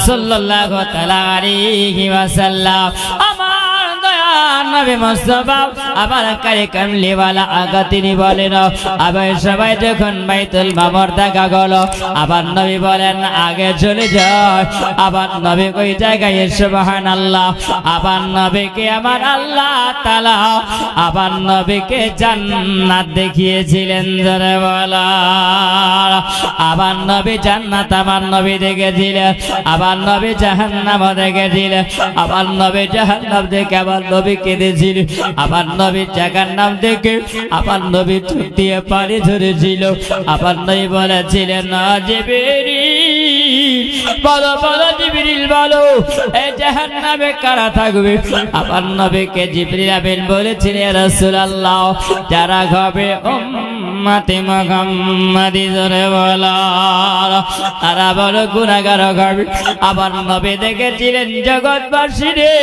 সাল্লাল্লাহু তাআলা আলাইহি ওয়াসাল্লাম আমার দয়ার নবী মুস্তাফা আবার কারে কামলিওয়ালা আগা তিনি বলেন আবার সবাই যখন বাইতুল মামুর দেখা গেল আবার নবী বলেন আগে চলে যায় আবার নবী ওই জায়গায় সুবহানাল্লাহ আবার নবীকে আমার আল্লাহ তাআলা আবার নবীকে জান্নাত দেখিয়েছিলেন জোরে বলা আবার নবী জান্নাত আমার নবী দেখেছিলেন আবার নবী জাহান্নাম দেখেছিলেন আবার নবী জাহান্নাম দেখে আবার নবী কেঁদেছিল আবার নবী জাহান্নাম দেখে আবার নবী চোখ দিয়ে পানি ঝরেছিল আবার নবী বলেছিলেন না জিবরিল বলো বলো জিবরিল বলো এই জাহান্নামে কারা থাকবে আবার নবীকে জিবরিল আমিন বলেছিলেন ইয়া রাসূলুল্লাহ যারা হবে উম্মতে মুহাম্মাদি জোরে বলা তারা বড় গুনাহগার হবে আবার নবী দেখেছিলেন জগৎবাসী রে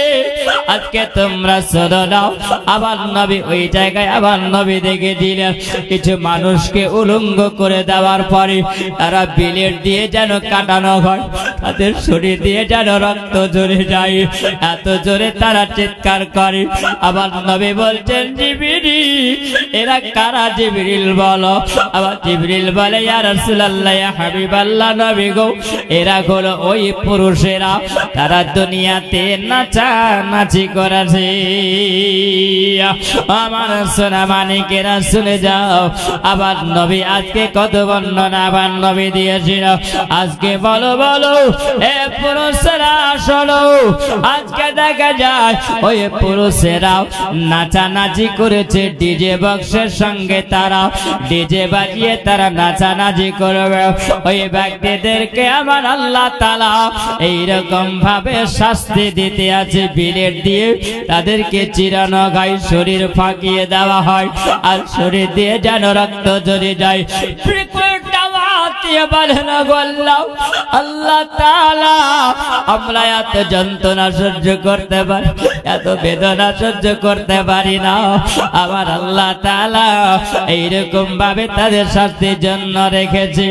আজকে তোমরা শোনো নাও আবার নবী ওই জায়গায় আবার নবী দেখেছিলেন কিছু মানুষকে উলঙ্গ করে দেওয়ার পরে তারা বিলেট দিয়ে যেন কাটানো হয় তাদের শরীর দিয়ে যেন রক্ত ঝরে যায় এত জোরে তারা চিৎকার করে আবার নবী বলছেন জিবরিল এরা কারা জিবরিল বলো আবার জিবরিল বলে ইয়া রাসূলুল্লাহ ইয়া হাবিবাল্লাহ নবী গো এরা হলো ওই পুরুষেরা তারা দুনিয়াতে নাচানাচি করেছে আমার সোনা মানিকেরা শুনে যাও আবার নবী আজকে কত বর্ণনা আবার নবী দিয়েছিল আজকে বলো বলো এ পুরুষেরা শোনো আজকে দেখা যায় ওই পুরুষেরাও নাচানাচি করেছে ডিজে বক্সের সঙ্গে তারা ডিজে বাজিয়ে তারা নাচানাচি করবে ওই ব্যক্তিদেরকে আমার আল্লাহ তাআলা এইরকম ভাবে শাস্তি দিতে আছে বিলেট দিয়ে তাদেরকে চিরানো গায়ে শরীর ফাঁকিয়ে দেওয়া হয় আর শরীর দিয়ে যেন রক্ত ঝরে যায় আল্লাহ তাআলা আমরা এত যন্ত্রণা সহ্য করতে পারি এত বেদনা সহ্য করতে পারি না আমার আল্লাহ তাআলা এইরকম ভাবে তাদের শাস্তির জন্য রেখেছে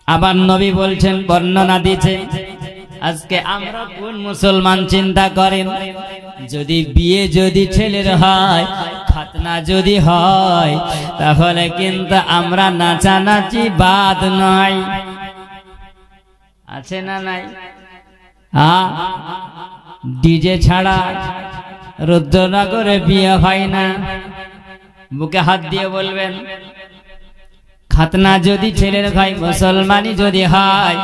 আবার নবী বলছেন বর্ণনা দিয়েছে আজকে আমরা কোন মুসলমান চিন্তা করেন যদি বিয়ে যদি ছেলের হয় খাতনা যদি হয় তাহলে কিন্তু আমরা নাচানাচি বাদ নয় আছে না নাই ডিজে ছাড়া রুদ্রনগরে বিয়ে হয় না বুকে হাত দিয়ে বলবেন খাতনা যদি ছেলের হয় মুসলমানি যদি হয়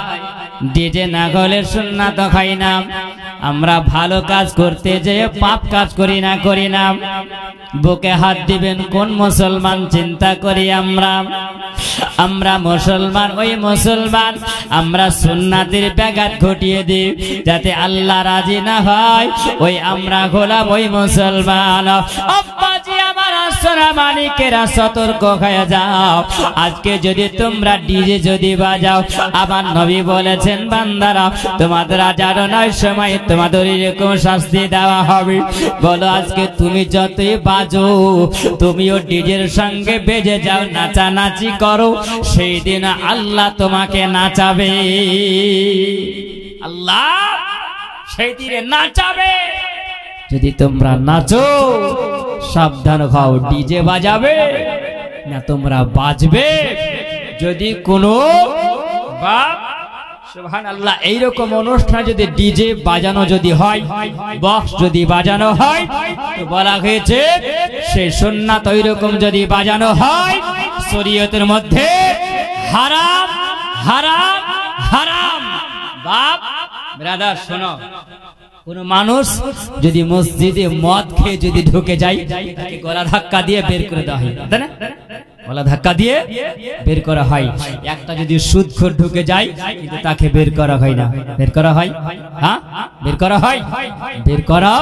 ডিজে না হলে সুন্নাত হয় না আমরা ভালো কাজ করতে যেয়ে পাপ কাজ করি না বুকে হাত দিবেন কোন মুসলমান চিন্তা করি আমরা মুসলমান ওই মুসলমান আমরা সুন্নাতের ব্যাঘাত ঘটিয়ে দিই যাতে আল্লাহ রাজি না হয় ওই আমরা গোলাম ওই মুসলমান আব্বাজি আমার সোনা মানিকেরা সতর্ক হয়ে যাও আজকে যদি তোমরা ডিজে যদি বাজাও আবার নবী বলেছেন বান্দারা তোমাদের আজারও নয় সময় তোমাদের এরকম শাস্তি দেওয়া হবে বলো আজকে তুমি যতই বাজো তুমিও ডিজের সঙ্গে বেজে যাও নাচানাচি করো সেই দিন আল্লাহ তোমাকে নাচাবে আল্লাহ সেই দিনে নাচাবে যদি তোমরা নাচো সাবধান হও ডিজে বাজাবে না তোমরা বাজবে যদি কোনো বাপ সুবহানাল্লাহ এইরকম অনুষ্ঠান যদি ডিজে বাজানো যদি হয় বক্স যদি বাজানো হয় তো বলা হয়েছে সেই সুন্নাত ওইরকম যদি বাজানো হয় শরীয়তের মধ্যে হারাম হারাম হারাম বাপ ব্রাদার শোনো কোন মানুষ যদি মসজিদে মদ খেয়ে যদি ঢুকে যায় তাকে গলা ধাক্কা দিয়ে বের করে দেওয়া হয় তাই না গলা ধাক্কা দিয়ে বের করা হয় একটা যদি সুদখোর ঢুকে যায় কিন্তু তাকে বের করা হয় না বের করা হয় হ্যাঁ বের করা হয় বের করা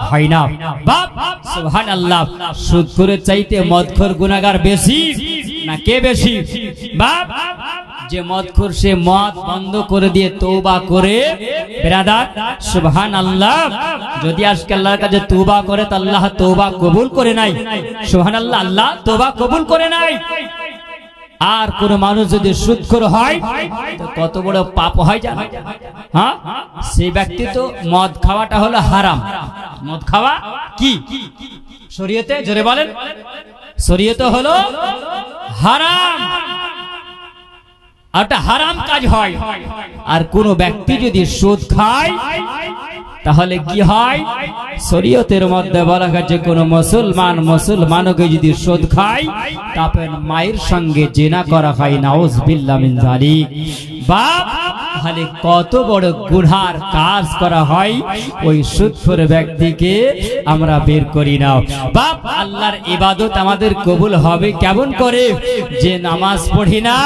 হয় না বাপ সুবহানাল্লাহ সুদখোরের চাইতে মদখোর গুনাহগার বেশি না কে বেশি বাপ যে মদখোর সে মদ বন্ধ করে দিয়ে তওবা করে ব্রাদার সুবহানাল্লাহ যদি আজকে আল্লাহর কাছে তওবা করে তো আল্লাহ তওবা কবুল করে নাই সুবহানাল্লাহ আল্লাহ তওবা কবুল করে নাই আর কোন মানুষ যদি সুদখোর হয় তো কত বড় পাপ হয় জানো? হ্যাঁ, সেই ব্যক্তি তো মদ খাওয়াটা হলো হারাম। মদ খাওয়া কি শরীয়তে? জোরে বলেন। শরীয়তে হলো হারাম, একটা হারাম কাজ হয়। আর কোন ব্যক্তি যদি সুদ খায় তাহলে কি হয়? শরীয়তের মধ্যে বলা গেছে কোন মুসলমানকে যদি সুদ খায় তারপর মায়ের সঙ্গে জিনা করা হয়। নাউজুবিল্লাহ মিন যালিক। বাপ, তাহলে কত বড় গুনার কাজ করা হয় ওই সুদখোর ব্যক্তিকে আমরা বের করি না। বাপ, আল্লাহর ইবাদত আমাদের কবুল হবে কেমন করে? যে নামাজ পড়ি না,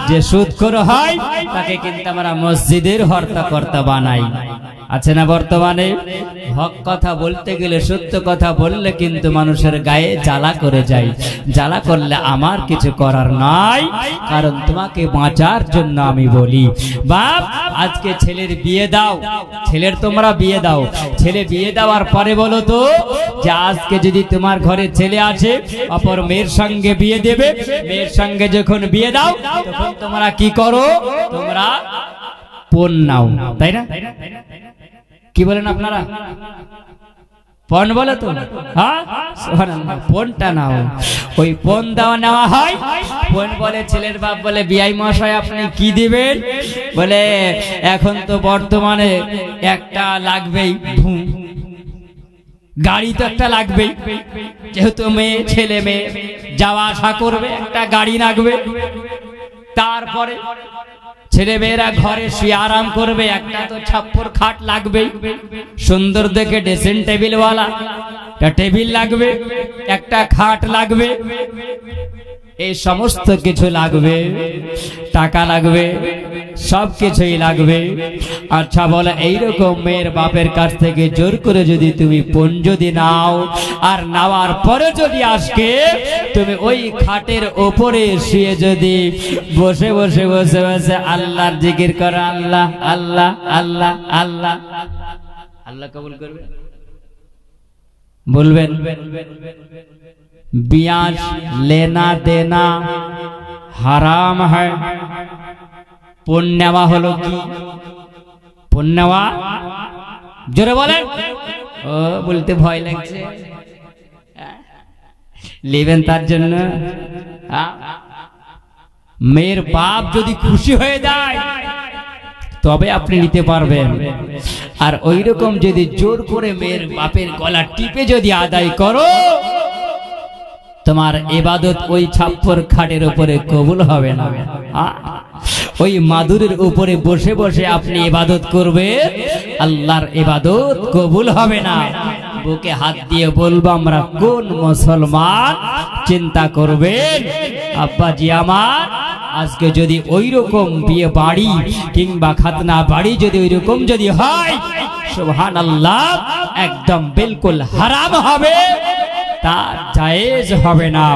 যে সুদখোর হয় তাকে কিন্তু আমরা মসজিদের হর্তাকর্তা বানাই। আছে না বর্তমানে? হক কথা বলতে গেলে, সত্য কথা বললে কিন্তু মানুষের গায়ে জ্বালা করে যায়। জ্বালা করলে আমার কিছু করার নাই, কারণ তোমাকে বাঁচার জন্য আমি বলি। বাপ, আজকে ছেলের বিয়ে দাও, ছেলের তোমরা বিয়ে দাও, ছেলে বিয়ে দেওয়ার পরে বলো তো যে আজকে যদি তোমার ঘরে ছেলে আছে অপর মেয়ের সঙ্গে বিয়ে দেবে, মেয়ের সঙ্গে যখন বিয়ে দাও তখন তোমরা কি করো? তোমরা পণ নাও, তাই না? কি বলেন আপনারা? পণ বলে তো? হ্যাঁ, পণটা নাও। ওই পণ দেওয়া নেওয়া হয়। পণ বলে ছেলের বাপ বলে, বিআই মশাই আপনি কি দিবেন? বলে এখন তো বর্তমানে একটা লাগবেই, গাড়ি তো একটা লাগবেই, যেহেতু মেয়ে ছেলে মেয়ে যাওয়া আসা করবে, একটা গাড়ি লাগবে। তারপরে ছেলে মেয়েরা ঘরে শুয়ে আরাম করবে, একটা তো ছাপ্পর খাট লাগবে, সুন্দর দেখে ড্রেসিং টেবিল ওয়ালা একটা টেবিল লাগবে, একটা খাট লাগবে, এই সমস্ত কিছু লাগবে, টাকা লাগবে, সব কিছুই লাগবে। আচ্ছা বলে, এইরকম মেয়ের বাপের কাছ থেকে জোর করে যদি তুমি পণ যদি নাও, আর নেওয়ার পরে যদি আজকে তুমি ওই খাটের ওপরে শুয়ে যদি বসে বসে বসে বসে আল্লাহর জিকির করো, আল্লাহ আল্লাহ আল্লাহ আল্লাহ, আল্লাহ কবুল করবে। বলবেন ब्याज लेना देना हराम है। पुण्यवा हलो की पुण्यवा जोरे बोले ओ बोलते भय लागছে लेवेन तार जন্য मेয়ের বাপ যদি খুশি হয়ে যায় তবে আপনি নিতে পারবেন। আর ওই রকম যদি জোর করে মেয়ের বাপের গলা টিপে যদি আদায় করো, তোমার ইবাদত ওই ছাপ্পর খাটের উপরে কবুল হবে না। ওই মাদুরের উপরে বসে বসে আপনি ইবাদত করবেন, আল্লাহর ইবাদত কবুল হবে না। বুকে হাত দিয়ে বলবো আমরা কোন মুসলমান? চিন্তা করবেন আব্বাজি আমার, আজকে যদি ওই রকম বিয়ে বাড়ি কিংবা খাতনা বাড়ি যদি ওই রকম যদি হয়, সুবহানাল্লাহ, একদম বিলকুল হারাম হবে, তা জায়েজ হবে না।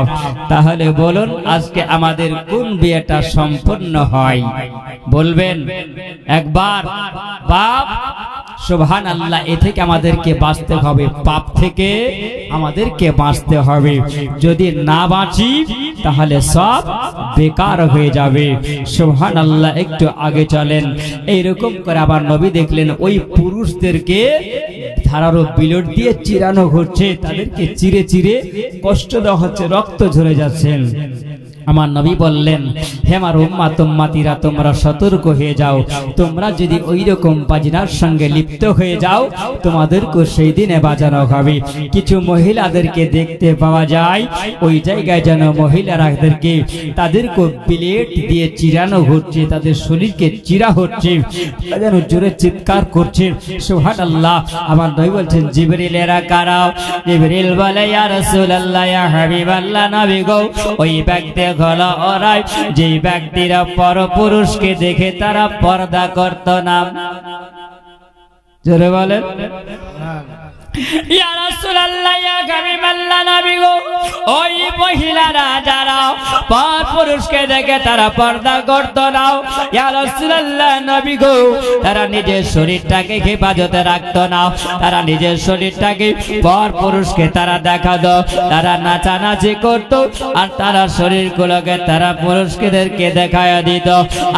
তাহলে বলুন আজকে আমাদের কোন বিয়েটা সম্পূর্ণ হয়? বলবেন একবার। বাপ, সুবহানাল্লাহ, এ থেকে আমাদেরকে বাঁচতে হবে, পাপ থেকে আমাদেরকে বাঁচতে হবে। যদি না বাঁচি তাহলে সব বেকার হয়ে যাবে। সুবহানাল্লাহ। একটু আগে চলেন, এইরকম করে আবার নবী দেখলেন ওই পুরুষদেরকে ধারালো বিলেট দিয়ে চিরানো হচ্ছে, তাদেরকে চিরে চিরে কষ্ট দেওয়া হচ্ছে, রক্ত ঝরে যাচ্ছেন। আমার নবী বললেন, হে আমার উম্মাতিরা, তোমরা সতর্ক হয়ে যাও। তোমরা যদি ওই রকম বাজনার সঙ্গে লিপ্ত হয়ে যাও, তোমাদেরকে সেই দিনে বাজানো হবে। কিছু মহিলাদেরকে দেখতে পাওয়া যায়, ওই জায়গায় যেন মহিলাদেরকে তাদেরকে বিলেট দিয়ে চিরানো হচ্ছে, তাদের শরীরকে চিরা হচ্ছে, যেন জোরে চিৎকার করছে। সুবহানাল্লাহ। আমার নবী বলছেন, জিবরিলেরা কারাও? জিবরিল বলে, ইয়া রাসূলুল্লাহ, ইয়া হাবিবাল্লাহ, নবী গো, ওই ব্যক্তি হলো ওরাই যে ব্যক্তিরা পরপুরুষকে দেখে তারা পর্দা করত না। জোরে বলেন। ইয়া রাসূলুল্লাহ ইয়া হাবিবাল্লাহ নবী গো ওই মহিলারা যারা পর পুরুষকে দেখে তারা পর্দা করত না ইয়া রাসূলুল্লাহ নবী গো তারা নিজের শরীরটাকে হেফাজতে রাখতো না তারা নিজের শরীরটাকে পর পুরুষকে তারা দেখাতো তারা নাচানাচি করত আর তারা শরীরগুলোকে তারা পুরুষদেরকে দেখায়া দিত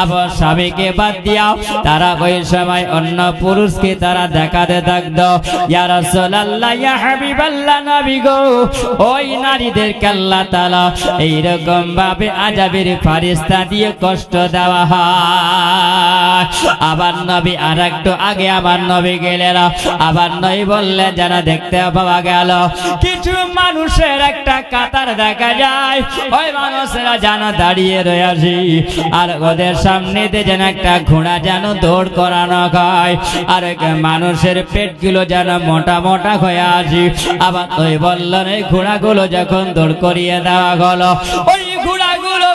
আবার স্বামীকে বাদ দিয়া তারা ওই সময় অন্য পুরুষকে তারা দেখাতে থাকতো ইয়া রাসূলুল্লাহ ইয়া হাবিবাল্লাহ নবী গো ওই নারীদেরকে আল্লাহ তাআলা এইরকম ভাবে আযাবের ফেরেশতা দিয়ে কষ্ট দেওয়া হয় আবার নবী আরেকটু আগে আমার নবী গেলেন আবার নবী বললেন যেন দেখতে পাওয়া গেল কিছু মানুষের একটা কাতার দেখা যায় ওই মানুষেরা যেন দাঁড়িয়ে রয়েছে আর ওদের সামনে দিয়ে যেন একটা ঘোড়া যেন দৌড় করানো হয় আর মানুষের পেটগুলো যেন মোটা মোটা হয়ে আসে আবার ওই বললেন এই ঘোড়াগুলো যখন দৌড় করিয়ে দেওয়া হলো ওই ঘোড়াগুলো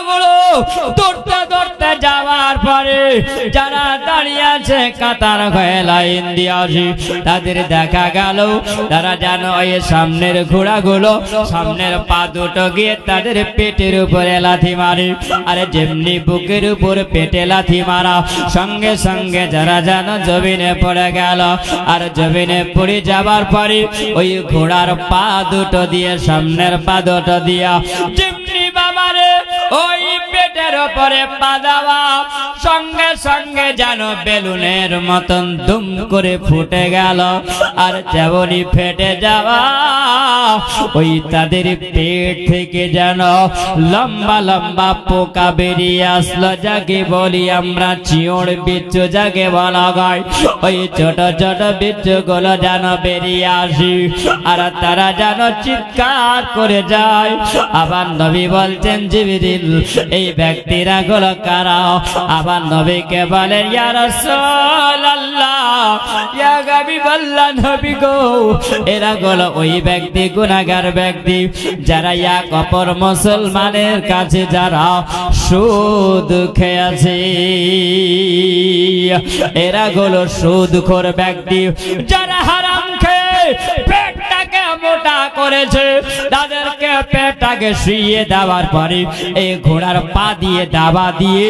দৌড়তে দৌড়তে যাওয়ার পরে যারা দাঁড়িয়ে আছে কাতার হয়ে লাইন দিয়ে আসে তাদের দেখা গেল তারা যেন ওই সামনের ঘোড়াগুলো সামনের পা দুটো গিয়ে তাদের পেটের উপরে লাথি মারে আর যেমনি বুকের উপর পেটে লাথি মারা সঙ্গে সঙ্গে যারা যেন জমিনে পড়ে গেল আর জমিনে পড়ে যাবার পরে ওই ঘোড়ার পা দুটো দিয়ে সামনের পা দুটো দিয়া যেমনি বাবারে ওই পেটের উপরে পা দেওয়া সঙ্গে সঙ্গে যেন বেলুনের মতন দুম করে ফুটে গেল আর যেমনি ফেটে যাওয়া ওই তাদের পেট থেকে যেন লম্বা লম্বা পোকা বেরিয়ে আসলো যাকে বলি আমরা চিঁড় বিচ্ছু যাকে বলা হয় ওই ছোট ছোট বিচ্ছুগুলো যেন বেরিয়ে আসি আর তারা যেন চিৎকার করে যায় আবার নবী বলছেন জিবরিল এই ব্যক্তিরা গুলো কারা আবার নবীকে বলেন ইয়া রাসূলুল্লাহ ইয়া হাবিবাল্লাহ নবী গো এরা গুলো ওই ব্যক্তি গুনাহগার ব্যক্তি যারা এক অপর মুসলমানের কাছে যারা সুদ খেয়েছে এরা গুলো সুদখোর ব্যক্তি যারা হারাম খেয়ে পেটটাকে মোটা করেছে তাদেরকে পেটটাকে শুইয়ে দেওয়ার পরে এই ঘোড়ার পা দিয়ে দাবা দিয়ে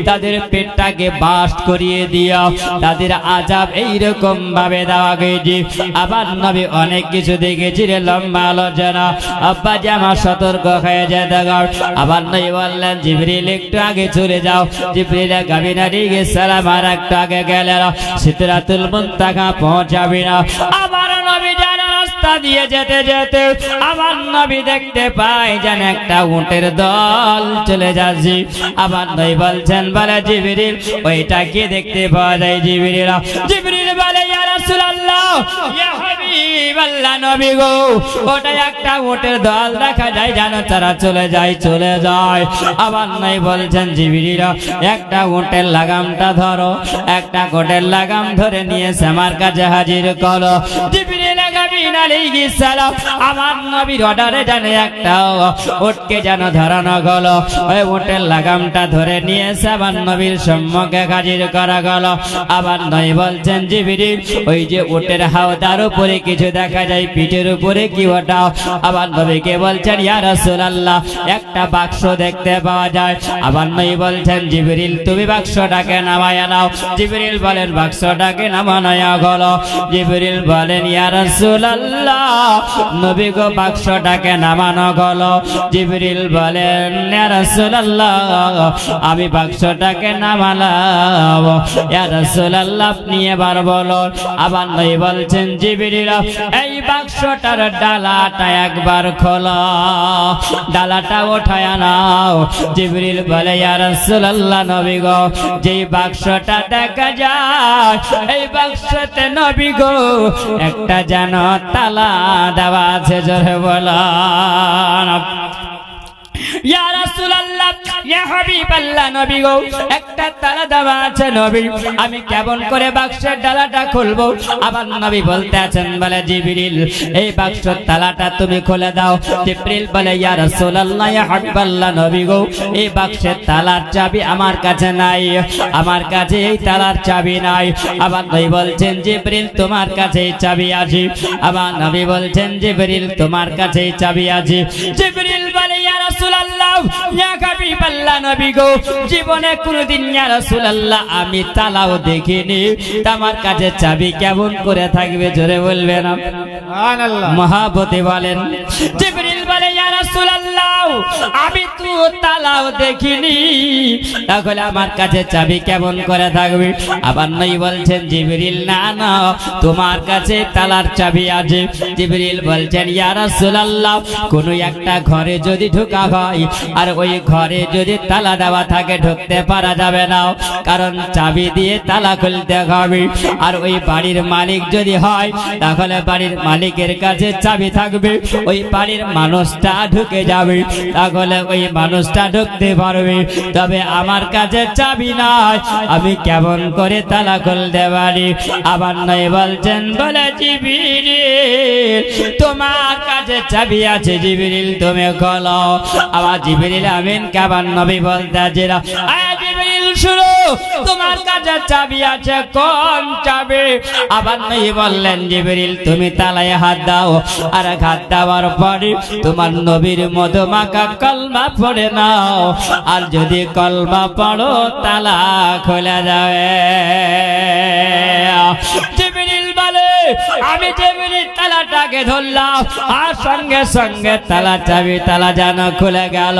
তাদের পেটটাকে বাস্ট করিয়ে দিয়া তাদের আযাব এইরকম ভাবে দেওয়া গেছে আবার নবী অনেক কিছু দেখেছি রে লম্বা আলোচনা আব্বা জামা সতর্ক হয়ে যায় দেখা আবার নবী বললেন জিবরিল একটু আগে চলে যাও জিবরিল গাবিনা দিকে সালাম আর একটু আগে গেলেন সিদরাতুল মুনতাহা পৌঁছাবে না আবার নবী জানা রাস্তা দিয়ে যেতে যেতে আবার নবী দেখতে পায় যেন একটা উটের দল চলে যাচ্ছে আবার নবী বলছেন বলে জিবরিল ওইটা কি দেখতে পাওয়া যায় জিবরিল বলে ইয়া রাসূলুল্লাহ ইয়া হাবিবাল্লাহ নবী গো ওটা একটা উটের দল দেখা যায় জানো তারা চলে যায় আবার নবী বলছেন জিবরিল একটা উটের লাগামটা ধরো একটা উটের লাগাম ধরে নিয়ে আমার কাছে হাজির করো জিবরিল গাবিন আলাইহিস সালাম আমার নবীর অর্ডারে জানে একটা উটকে যেন ধরানো গেল ওই উটের লাগামটা ধরে নিয়ে আমার নবীর সম্মুখে হাজির করা গেল আবার নবী বলছেন জিবরিল ওই যে উটের হাওদার উপরে কিছু দেখা যায় পিঠের উপরে কি ওটা আবার নবীকে বলছেন ইয়া রাসূলুল্লাহ একটা বাক্স দেখতে পাওয়া যায় আবার নবী বলছেন জিবরিল তুমি বাক্সটাকে নামায়া নাও জিবরিল বলেন বাক্সটাকে নামায়া গেল জিবরিল বলেন ইয়া রাসূলুল্লাহ নবী গো বাক্সটাকে নামানো গেল জিবরিল বলেন ইয়া রাসূলুল্লাহ আমি বাক্সটাকে নামালাম ইয়া রাসূলুল্লাহ আপনি এবার বলুন আবার নবী বলছেন জিবরিল এই বাক্সটার ডালাটা একবার খোলো ডালাটা উঠায়া নাও জিবরিল বলে ইয়া রাসূলুল্লাহ নবী গো যেই বাক্সটা দেখা যায় এই বাক্সতে নবী গো একটা যেন তালা দেওয়া আছে জোরে বলেন ইয়া রাসূলুল্লাহ ইয়া হাবিবাল্লাহ নবী গো একটা তালা দেওয়া আছে নবী আমি কেমন করে বাক্সের ডালাটা খুলবো আবার নবী বলতে আছেন বলে জিবরিল এই বাক্সের তালাটা তুমি খুলে দাও জিবরিল বলে ইয়া রাসূলুল্লাহ ইয়া হাবিবাল্লাহ নবী গো এই বাক্সের তালার চাবি আমার কাছে নাই আমার কাছে এই তালার চাবি নাই আবার নবী বলছেন জিবরিল তোমার কাছে চাবি আছে আবার নবী বলছেন জিবরিল তোমার কাছে চাবি আছে জিবরিল বলে ইয়া রাসূলুল্লাহ ইয়া হাবিবাল্লাহ নবী গো জীবনে কোনদিন ইয়া রাসূলুল্লাহ আমি তালাও দেখিনি আমার কাছে চাবি কেমন করে থাকবে জোরে বলবেন না সুবহানাল্লাহ মহাবতে বলেন জিবরিল বলে ইয়া রাসূলুল্লাহ আমি তো তালাও দেখিনি তাহলে আমার কাছে চাবি কেমন করে থাকবে আবার নবী বলছেন জিবরিল না না তোমার কাছে তালার চাবি আছে জিবরিল বলছেন ইয়া রাসূলুল্লাহ কোন একটা ঘরে যদি ঢোকা হয় আর ওই ঘরে যদি তালা দেওয়া থাকে ঢুকতে পারা যাবে না কারণ চাবি দিয়ে তালা খুলতে হবে আর ওই বাড়ির মালিক যদি হয় তাহলে বাড়ির মালিকের কাছে চাবি থাকবে ওই বাড়ির মানুষটা ঢুকে যাবে তাহলে ওই মানুষটা ঢুকতে পারবে তবে আমার কাছে চাবি নাই আমি কেমন করে তালা খুলতে পারি আবার নয় বলছেন বলে জিবরিল তোমার কাছে চাবি আছে জিবরিল তুমি খোলো আবার জিবরিল আমিন কাবার নবী বলতে আছেন জিবরিল শুনো তোমার কাছে চাবি আছে কোন চাবি আবার নবী বললেন জিবরিল তুমি তালায় হাত দাও আর হাত দেওয়ার পরে তোমার নবীর মধুমাখা কলমা পড়ে নাও আর যদি কলমা পড়ো তালা খুলে যাবে জিবরিল বলে আমি জিবরিল তালাটাকে ধরলাম আর সঙ্গে সঙ্গে তালা চাবি তালা যেন খুলে গেল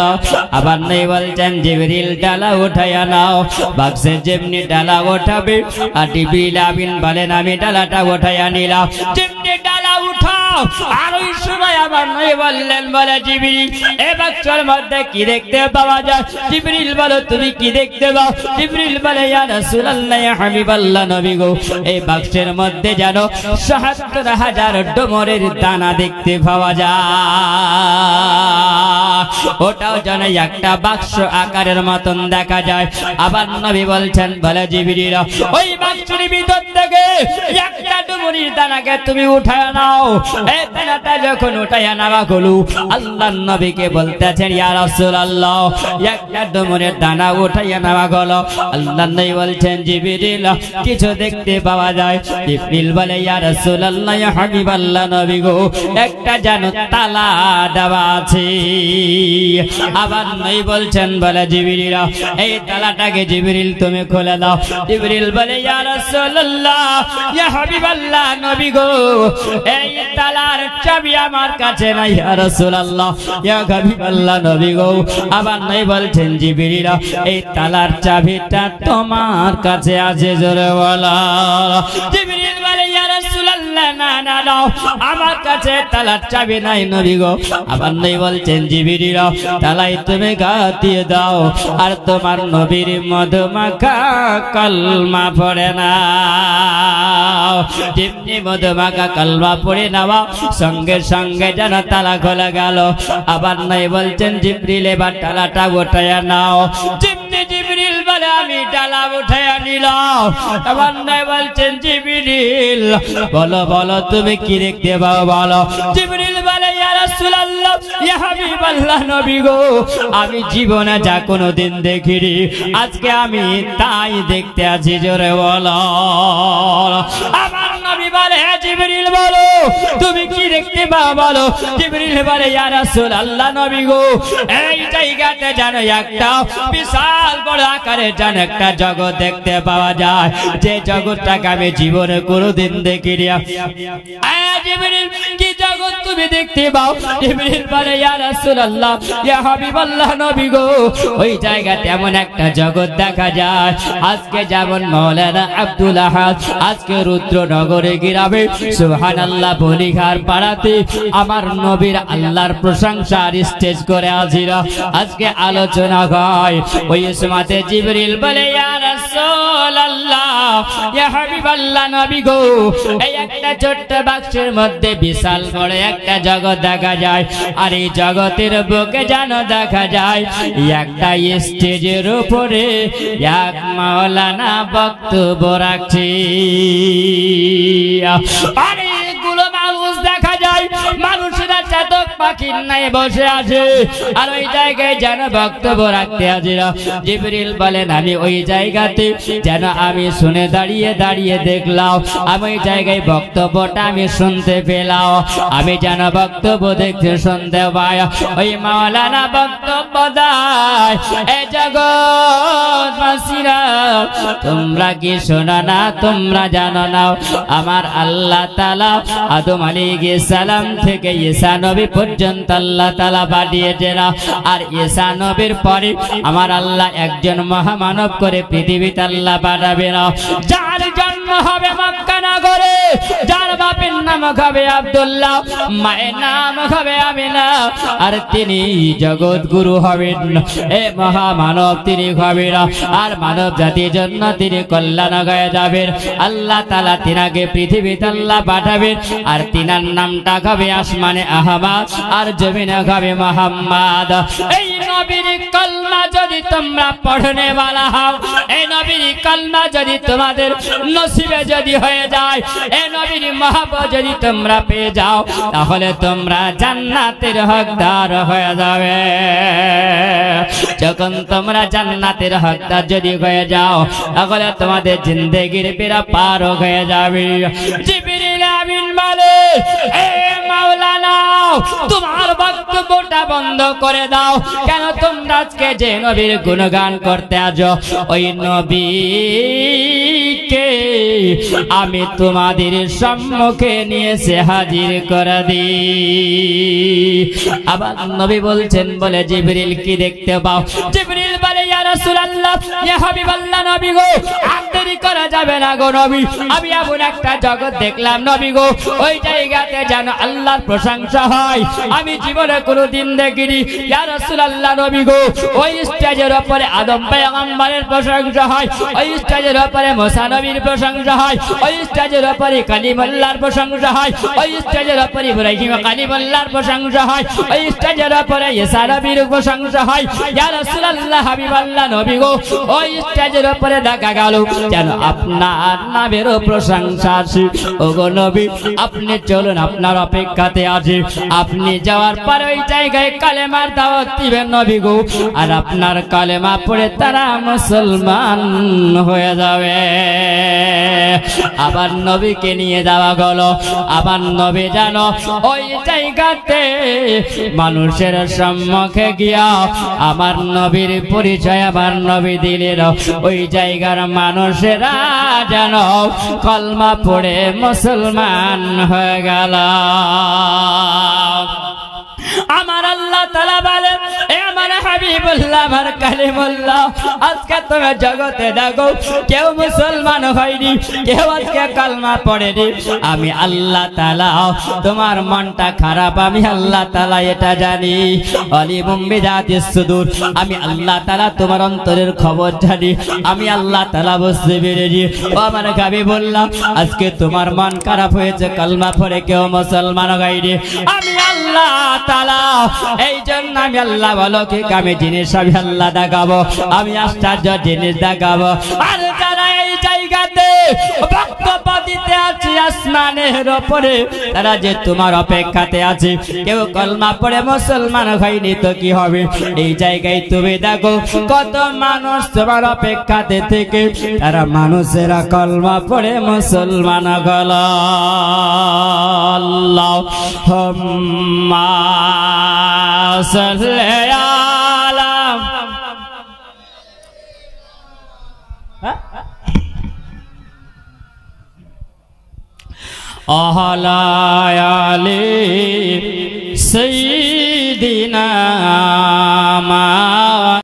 আবার নবী বলছেন জিবরিল ডালা উঠাইয়া নাও বাক্সে যেমনি ডালা ওঠাবে আর জিবরিল আমিন বলেন আমি ডালাটা উঠাইয়া নিলাম যেমনি ডালা উঠাও আর ওই সময় আমার নবী বললেন বলে জিবরিল এই বাক্সের মধ্যে কি দেখতে পাওয়া যায় জিবরিল বলো তুমি কি দেখতে পাও জিবরিল বলে ইয়া রাসূলুল্লাহ ইয়া হাবিবাল্লাহ নবী গো এই বাক্সের মধ্যে যেন ৭৭,০০০ ডমরের দানা দেখতে পাওয়া যায় ওটাও যেন একটা বাক্স আকারের মতন দেখা যায় আবার নবী বলছেন বলে জিবরিল ওই বাক্সের ভিতর থেকে একটা ডমরের দানাকে তুমি উঠায় নাও এই দানাটা যখন উঠায় নেওয়া হলো আল্লাহর নবীকে বলতেছেন ইয়া রাসূলুল্লাহ একটা ডমরের দানা উঠায় নেওয়া হলো আল্লাহর নবী বলছেন জিবরিল কিছু দেখতে পাওয়া যায় জিবরিল বলে ইয়া রাসূলুল্লাহ ইয়া হাবিবাল্লাহ নবী গো একটা যেন তালা দেওয়া আছে আবার নবী বলছেন বলে জিবরিল এই তালাটাকে জিবরিল তুমি খুলে দাও জিবরিল বলে ইয়া রাসূলুল্লাহ ইয়া হাবিবাল্লাহ নবী গো এই তালার চাবি আমার কাছে নাই ইয়া রাসূলুল্লাহ ইয়া হাবিবাল্লাহ নবী গো আবার নবী বলছেন জিবরিল এই তালার চাবিটা তোমার কাছে আছে জোরে বলো জিবরিল বলে ইয়া রাসূলুল্লাহ না না না আমার কাছে তালার চাবি নাই নবী গো আবার নবী বলছেন জিবরিল তালাই তুমি হাত দিয়ে দাও আর তোমার নবীর মধুমাখা কলমা পড়ে নাও যেমনি মধুমাখা কলমা পড়ে নাও সঙ্গে সঙ্গে যেন তালা খোলা গেল আবার নবী বলছেন জিবরিল এবার তালাটা উঠাইয়া নাও যেমনি জিবরিল বলে আমি ডালা উঠাইয়া নিলাম আবার নবী বলছেন জিবরিল বলো বলো তুমি কি দেখতে পাও বলো জিবরিল বলে ইয়া রাসূলুল্লাহ ইয়া হাবিবাল্লাহ নবী গো আমি জীবনে যা কোনোদিন দেখিনি আজকে আমি তাই দেখতে আছি জোরে বলো আমার নবী বলে হে জিবরিল বলো তুমি কি দেখতে পাও বলো জিবরিল বলে ইয়া রাসূলুল্লাহ নবী গো এই জায়গাতে জানো একটা বিশাল বড় আকারের জানো একটা জগৎ দেখতে পাওয়া যায় যে জগৎটাকে আমি জীবনে কোনোদিন দেখিনি জিবরিল কি জগৎ তুমি দেখতে পাও জিবরিল বলে ইয়া রাসূলুল্লাহ ইয়া হাবিবাল্লাহ নবী গো ওই জায়গাতে এমন একটা জগৎ দেখা যায় আজকে যেমন মাওলানা আব্দুল আহাদ আজকে রুদ্রনগরে গ্রামে সুবহানাল্লাহ বলিঘার পাড়াতে আমার নবীর আল্লাহর প্রশংসার স্টেজ করে আজিরা আজকে আলোচনা হয় ওই সময়তে জিবরিল বলে ইয়া রাসূলুল্লাহ ইয়া হাবিবাল্লাহ নবী গো এই একটা ছোট্ট বাক্সের মধ্যে বিশাল বড় একটা জগৎ দেখা যায় আর এই জগতের বুকে যেন দেখা যায় একটা স্টেজের উপরে এক মাওলানা বক্তব্য রাখছে অনেকগুলো মানুষ দেখা যায় মানুষেরা চাতক পাখির নাই বসে আছে আর ওই জায়গায় যেন বক্তব্য রাখতে হাজির জিবরিল বলেন আমি ওই জায়গাতে যেন আমি শুনে দাঁড়িয়ে দাঁড়িয়ে দেখলাম আমি ওই জায়গায় বক্তব্যটা আমি শুনতে পেলাম আমি যেন বক্তব্য দেখতে শুনতে পাই ওই মাওলানা বক্তব্য দেয় এই জগৎবাসীরা তোমরা কি শোনো না তোমরা জানো না আমার আল্লাহ তাআলা আদম আলাইহিস সালাম থেকে ঈসা নবী পর্যন্ত আল্লাহ তাআলা পাঠিয়েছেন আর ঈসা নবীর পরে আমার আল্লাহ একজন মহামানব করে পৃথিবীতে আল্লাহ পাঠাবেন যার জন্ম হবে মক্কা নগরে যার বাপের নাম হবে আব্দুল্লাহ মায়ের নাম হবে আমিনা আর তিনি জগৎ গুরু হবেন এ মহামানব তিনি হবেন আর মানব জাতির জন্য তিনি কল্যাণ হয়ে যাবেন আল্লাহ তাআলা তিনাকে পৃথিবীতে আল্লাহ পাঠাবেন আর তিনার নামটা হবে আসমানে আহমদ আর জমিনে হবে মুহাম্মদ এই নবীর কলমা যদি তোমরা পড়নে वाला হও এই নবীর কলমা যদি তোমাদের নসিবে যদি হয়ে যায় এই নবীর মহব্বত যদি তোমরা পেয়ে যাও তাহলে তোমরা জান্নাতের হকদার হয়ে যাবে যখন তোমরা জান্নাতের হকদার যদি হয়ে যাও তাহলে তোমাদের জিন্দেগির বেড়া পার হয়ে যাবে জিবরিল আমিন বলে এ মাওলানা তোমার বক্তব্যটা বন্ধ করে দাও কেন তোমরা আজকে যে নবীর গুণগান করতে আছো ওই নবীকে আমি তোমাদের সম্মুখে নিয়ে এসে হাজির করে দিই আবার নবী বলছেন বলে জিবরিল কি দেখতে পাও জিবরিল বলে ইয়া রাসূলুল্লাহ ইয়া হাবিবাল্লাহ নবী গো আর দেরি করা যাবে না গো নবী আমি এমন একটা জগৎ দেখলাম নবী গো ওই জায়গাতে যেন আল্লাহর প্রশংসা হয় আমি জীবনে কোনোদিন দেখিনি ইয়া রাসূলুল্লাহ নবী গো ওই স্টেজের উপরে আদম পয়গম্বরের প্রশংসা হয় ওই স্টেজের উপরে মুসা নবীর প্রশংসা হয় ওই স্টেজের উপরে কালিমুল্লাহর প্রশংসা হয় ওই স্টেজের উপরে ইব্রাহিম কালিমুল্লাহর প্রশংসা হয় ওই স্টেজের উপরে ঈসা নবীর প্রশংসা হয় ইয়া রাসূলুল্লাহ হাবিবাল্লাহ নবী গো ওই স্টেজের উপরে দেখা গেল যেন আপনার নামেরও প্রশংসা আছে ওগো নবী আপনি চলুন আপনার অপেক্ষাতে আছি আপনি যাওয়ার পর ওই জায়গায় কালেমার দাওয়াত দিবেন নবী গো আর আপনার কালেমা পড়ে তারা মুসলমান হয়ে যাবে আবার নবীকে নিয়ে যাওয়া গেল আবার নবী জানো ওই জায়গাতে মানুষের সম্মুখে গিয়া আমার নবীর পরিচয় আমার নবী দিলেন ওই জায়গার মানুষেরা যেন কলমা পড়ে মুসলমান হয়ে গেল আমার আল্লাহ তাআলা বলেন এ আমার হাবিবুল্লাহ আমার কালিমুল্লাহ আজকে তুমি জগতে দেখো কেউ মুসলমান হয়নি কেউ আজকে কালমা পড়েনি আমি আল্লাহ তাআলা তোমার মনটা খারাপ আমি আল্লাহ তাআলা এটা জানি আলিমুম বিযাতিস সুদূর আমি আল্লাহ তাআলা তোমার অন্তরের খবর জানি আমি আল্লাহ তাআলা বুঝতে পেরেছি ও আমার হাবিবুল্লাহ আজকে তোমার মন খারাপ হয়েছে কালমা পড়ে কেউ মুসলমান হয়নি আমি আল্লাহ তাআলা এই জন্য আমি আল্লাহ বলো কি আমি জিনিস আমি আল্লাহ দেখাবো আমি আশ্চর্য জিনিস দেখাবো আর যারা এই জায়গাতে বক্তব্য দিতে আছে আসমানের উপরে তারা যে তোমার অপেক্ষাতে আছে কেউ কলমা পড়ে মুসলমান হয়নি তো কি হবে এই জায়গায় তুমি দেখো কত মানুষ তোমার অপেক্ষাতে থেকে তারা মানুষেরা কলমা পড়ে মুসলমান হল আল্লাহুম্মা সাল্লি আলা আহলা আলি সাইয়্যিদ